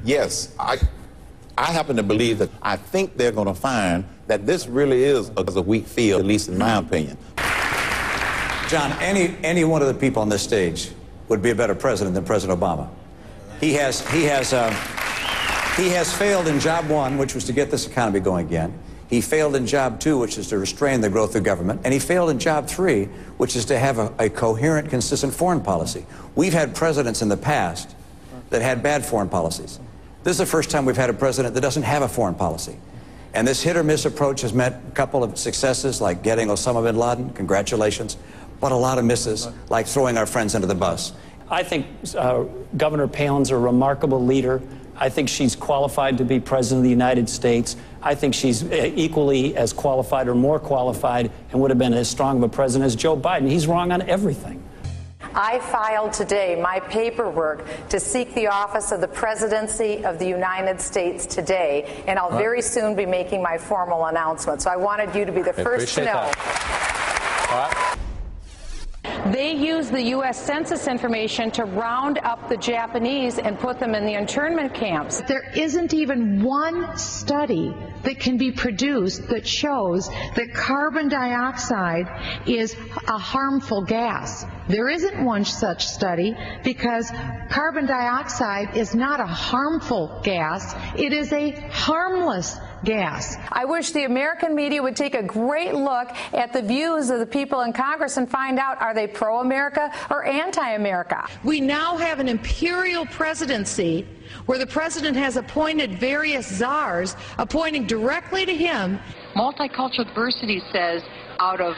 Yes, I happen to believe that I think they're going to find that this really is a weak field, at least in my opinion. John, any one of the people on this stage would be a better president than President Obama. He has failed in job one, which was to get this economy going again. He failed in job two, which is to restrain the growth of government. And he failed in job three, which is to have a coherent, consistent foreign policy. We've had presidents in the past that had bad foreign policies. This is the first time we've had a president that doesn't have a foreign policy. And this hit-or-miss approach has met a couple of successes, like getting Osama bin Laden, congratulations, but a lot of misses, like throwing our friends under the bus. I think Governor Palin's a remarkable leader. I think she's qualified to be president of the United States. I think she's equally as qualified or more qualified and would have been as strong of a president as Joe Biden. He's wrong on everything. I filed today my paperwork to seek the office of the presidency of the United States today, and I'll very soon be making my formal announcement. So I wanted you to be the first to know. They use the U.S. Census information to round up the Japanese and put them in the internment camps. There isn't even one study that can be produced that shows that carbon dioxide is a harmful gas. There isn't one such study because carbon dioxide is not a harmful gas. It is a harmless gas. I wish the American media would take a great look at the views of the people in Congress and find out, are they pro-America or anti-America? We now have an imperial presidency where the president has appointed various czars, appointing directly to him. Multicultural diversity says out of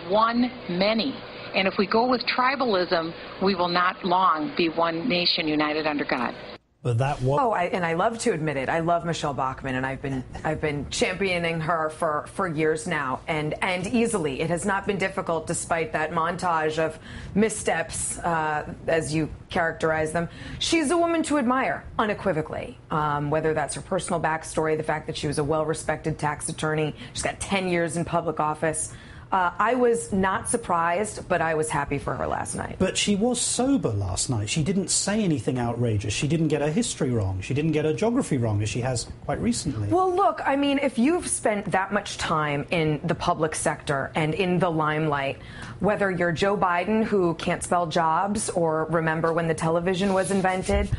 one, many. And if we go with tribalism, we will not long be one nation united under God. But that was... and I love to admit it. I love Michelle Bachmann, and I've been championing her for years now, and easily. It has not been difficult, despite that montage of missteps, as you characterize them. She's a woman to admire, unequivocally. Whether that's her personal backstory, the fact that she was a well-respected tax attorney, she's got 10 years in public office. I was not surprised, but I was happy for her last night. But she was sober last night. She didn't say anything outrageous. She didn't get her history wrong. She didn't get her geography wrong, as she has quite recently. Well, look, I mean, if you've spent that much time in the public sector and in the limelight, whether you're Joe Biden, who can't spell jobs or remember when the television was invented,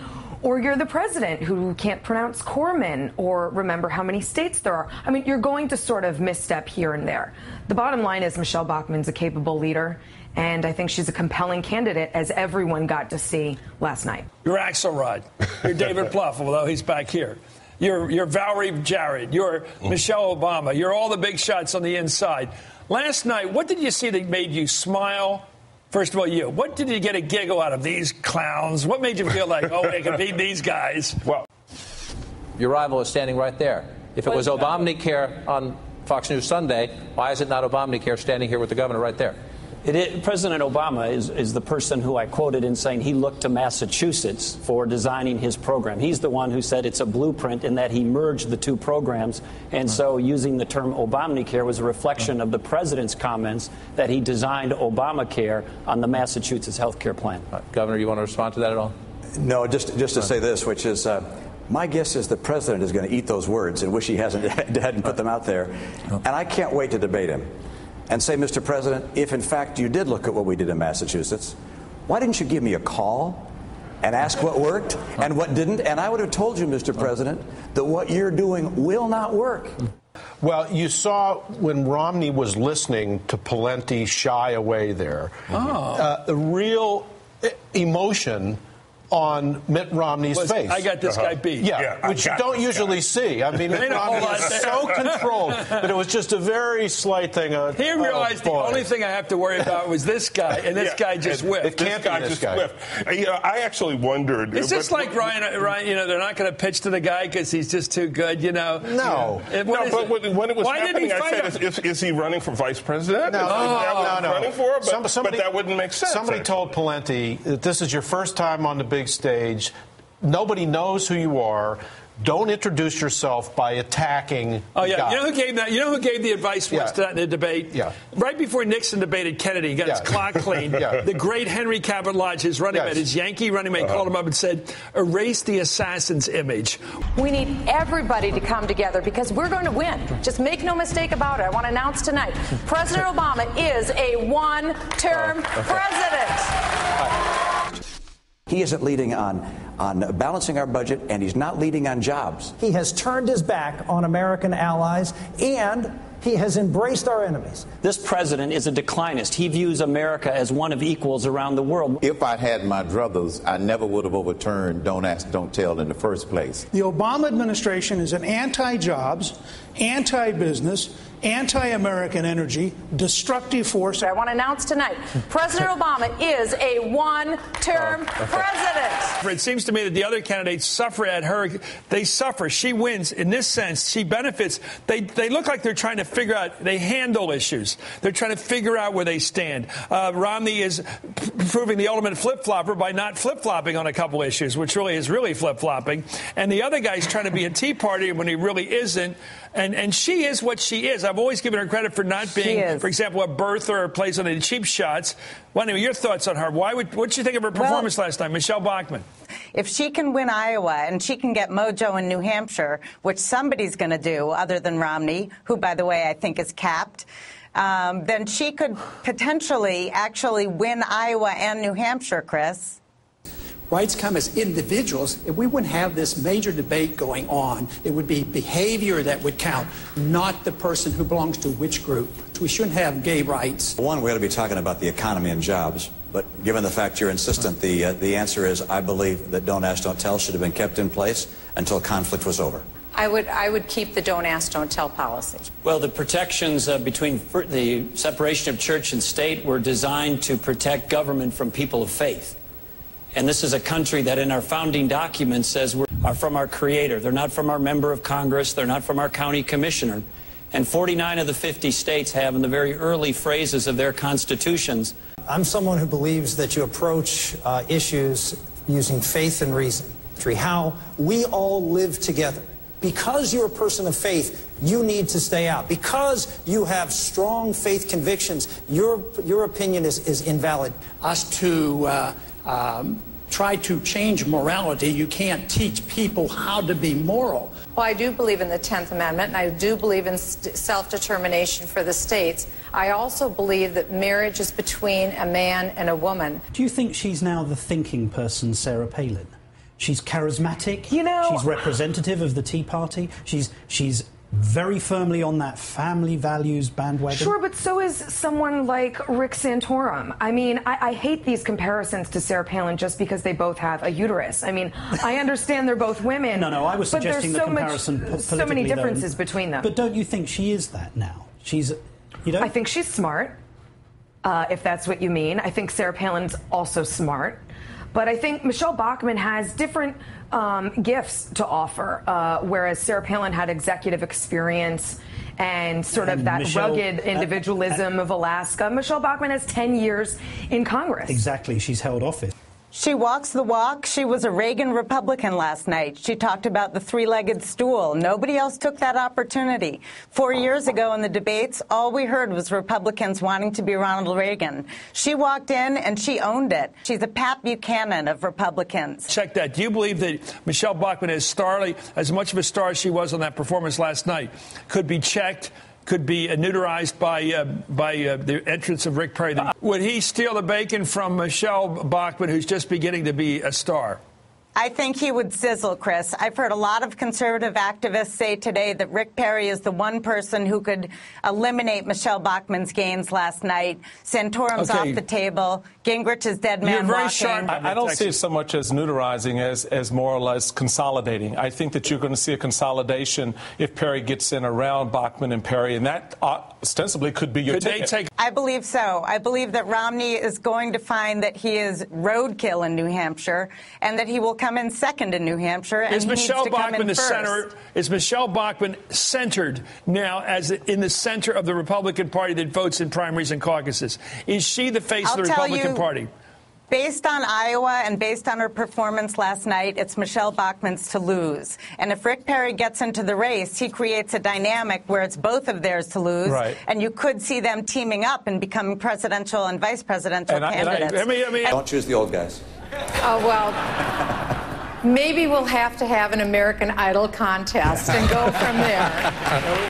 or you're the president who can't pronounce Corman or remember how many states there are. I mean, you're going to sort of misstep here and there. The bottom line is Michelle Bachmann's a capable leader, and I think she's a compelling candidate, as everyone got to see last night. You're Axelrod. You're David Plouffe, although he's back here. You're Valerie Jarrett. You're Michelle Obama. You're all the big shots on the inside. Last night, what did you see that made you smile? First of all, you. What did you get a giggle out of these clowns? What made you feel like, oh, they can beat these guys? Well, your rival is standing right there. If it was Obamacare on Fox News Sunday, why is it not Obamacare standing here with the governor right there? President Obama is the person who I quoted in saying he looked to Massachusetts for designing his program. He's the one who said it's a blueprint in that he merged the two programs. And so using the term Obamacare was a reflection of the president's comments that he designed Obamacare on the Massachusetts health care plan. Governor, you want to respond to that at all? No, just to say this, which is my guess is the president is going to eat those words and wish he hadn't put them out there. And I can't wait to debate him and say, Mr. President, if in fact you did look at what we did in Massachusetts, why didn't you give me a call and ask what worked and what didn't? And I would have told you, Mr. President, that what you're doing will not work. Well, you saw when Romney was listening to Pawlenty shy away there, the real emotion on Mitt Romney's face. I got this guy beat. Yeah, which you don't usually see. I mean, Mitt Romney is so controlled that it was just a very slight thing. He realized the only thing I have to worry about was this guy, and this guy just whiffed. It can't be this guy. I actually wondered. Is this like Ryan, they're not going to pitch to the guy because he's just too good, No. But when it was happening, I said, is he running for vice president? No. Running for? But that wouldn't make sense. Somebody told Pawlenty that this is your first time on the big stage. Nobody knows who you are. don't introduce yourself by attacking. Oh yeah, God. you know who gave that? You know who gave the advice once to that in the debate? Yeah. Right before Nixon debated Kennedy, he got his clock clean. The great Henry Cabot Lodge, his running mate, his Yankee running mate, called him up and said, "Erase the assassin's image." We need everybody to come together because we're going to win. Just make no mistake about it. I want to announce tonight, President Obama is a one-term president. He isn't leading on balancing our budget, and he's not leading on jobs. He has turned his back on American allies, and he has embraced our enemies. This president is a declinist. He views America as one of equals around the world. If I'd had my druthers, I never would have overturned Don't Ask, Don't Tell in the first place. The Obama administration is an anti-jobs, anti-business, anti-American energy, destructive force. I want to announce tonight, President Obama is a one-term president. It seems to me that the other candidates suffer at her. They suffer. She wins. In this sense, she benefits. They look like they're trying to figure out, they handle issues. They're trying to figure out where they stand. Romney is proving the ultimate flip-flopper by not flip-flopping on a couple issues, which really is flip-flopping. And the other guy's trying to be a Tea Party when he really isn't. And she is what she is. I've always given her credit for not being, for example, a birther or plays on the cheap shots. Well, anyway, your thoughts on her. What did you think of her performance last night, Michelle Bachmann? If she can win Iowa and she can get mojo in New Hampshire, which somebody's going to do other than Romney, who, by the way, I think is capped, then she could potentially actually win Iowa and New Hampshire, Chris. Rights come as individuals. If we wouldn't have this major debate going on, it would be behavior that would count, not the person who belongs to which group. We shouldn't have gay rights. One, we ought to be talking about the economy and jobs. But given the fact you're insistent, the answer is I believe that Don't Ask, Don't Tell should have been kept in place until conflict was over. I would keep the Don't Ask, Don't Tell policy. Well, the protections between the separation of church and state were designed to protect government from people of faith. And this is a country that in our founding documents says are from our creator. They're not from our member of Congress. They're not from our county commissioner. And 49 of the 50 states have in the very early phrases of their constitutions. I'm someone who believes that you approach issues using faith and reason. How we all live together. Because you're a person of faith, you need to stay out. Because you have strong faith convictions, your opinion is invalid. Us to try to change morality, you can't teach people how to be moral. Well, I do believe in the 10th Amendment, and I do believe in self-determination for the states. I also believe that marriage is between a man and a woman. Do you think she's now the thinking person, Sarah Palin? She's charismatic. You know, she's representative of the Tea Party. She's very firmly on that family values bandwagon. Sure, but so is someone like Rick Santorum. I mean, I hate these comparisons to Sarah Palin just because they both have a uterus. I mean, I understand they're both women. No, I was suggesting the comparison politically, so many differences between them. But don't you think she is that now? I think she's smart, if that's what you mean. I think Sarah Palin's also smart. But I think Michelle Bachmann has different gifts to offer, whereas Sarah Palin had executive experience and sort of that rugged individualism of Alaska. Michelle Bachmann has 10 years in Congress. Exactly. She's held office. She walks the walk. She was a Reagan Republican last night. She talked about the three-legged stool. Nobody else took that opportunity. 4 years ago in the debates, all we heard was Republicans wanting to be Ronald Reagan. She walked in and she owned it. She's a Pat Buchanan of Republicans. Check that. Do you believe that Michelle Bachmann, as much of a star as she was on that performance last night, could be checked, could be neuterized by the entrance of Rick Perry? Would he steal the bacon from Michelle Bachmann, who's just beginning to be a star? I think he would sizzle, Chris. I've heard a lot of conservative activists say today that Rick Perry is the one person who could eliminate Michelle Bachmann's gains last night. Santorum's off the table. Gingrich is dead man You're very walking. sharp. I don't see it so much as neuterizing as more or less consolidating. I think that you're going to see a consolidation if Perry gets in around Bachmann and Perry, and that ostensibly could be your ticket. I believe so. I believe that Romney is going to find that he is roadkill in New Hampshire and that he will come in second in New Hampshire. And Is Michelle Bachmann the center? Is Michelle Bachmann centered now as in the center of the Republican Party that votes in primaries and caucuses? Is she the face of the Republican Party? Based on Iowa and based on her performance last night, it's Michelle Bachmann's to lose. And if Rick Perry gets into the race, he creates a dynamic where it's both of theirs to lose. Right. And you could see them teaming up and becoming presidential and vice presidential candidates. Don't choose the old guys. Oh, well, maybe we'll have to have an American Idol contest and go from there.